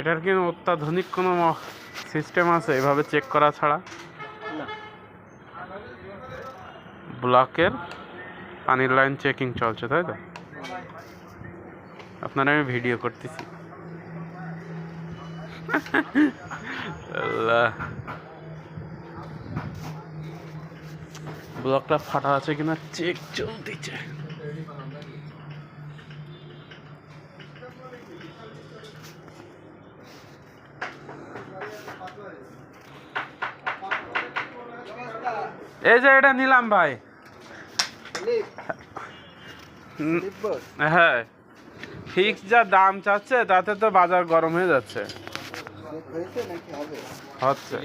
এটার কি অত্যাধুনিক কোনো সিস্টেম আছে এভাবে চেক করা ছাড়া? ব্লকের পানির লাইন চেকিং চলছে, তাই তো? আপনারা আমি ভিডিও করতেছি। ব্লকটা ফাটা আছে কিনা চেক চলতেছে। এই যে এটা নিলাম ভাই। হ্যাঁ, ফিক্স যা দাম চাচ্ছে তাতে তো বাজার গরম হয়ে যাচ্ছে। হচ্ছে